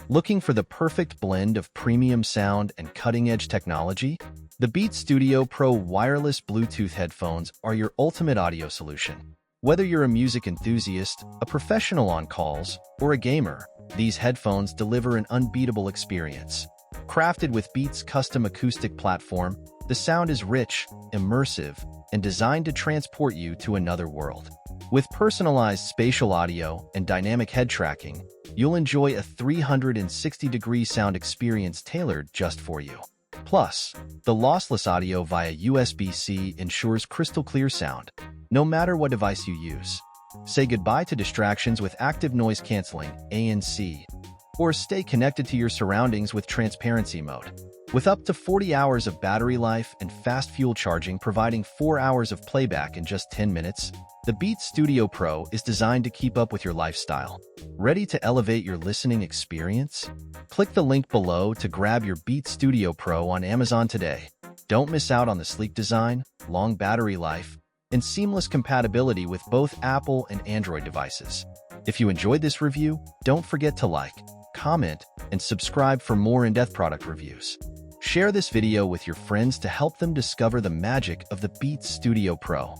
Looking for the perfect blend of premium sound and cutting-edge technology? The Beats Studio Pro wireless Bluetooth headphones are your ultimate audio solution. Whether you're a music enthusiast, a professional on calls, or a gamer, these headphones deliver an unbeatable experience. Crafted with Beats' custom acoustic platform, the sound is rich, immersive, and designed to transport you to another world. With personalized spatial audio and dynamic head tracking, you'll enjoy a 360-degree sound experience tailored just for you. Plus, the lossless audio via USB-C ensures crystal-clear sound, no matter what device you use. Say goodbye to distractions with active noise canceling (ANC), or stay connected to your surroundings with transparency mode. With up to 40 hours of battery life and fast fuel charging providing 4 hours of playback in just 10 minutes, the Beats Studio Pro is designed to keep up with your lifestyle. Ready to elevate your listening experience? Click the link below to grab your Beats Studio Pro on Amazon today. Don't miss out on the sleek design, long battery life, and seamless compatibility with both Apple and Android devices. If you enjoyed this review, don't forget to like, comment, and subscribe for more in-depth product reviews. Share this video with your friends to help them discover the magic of the Beats Studio Pro.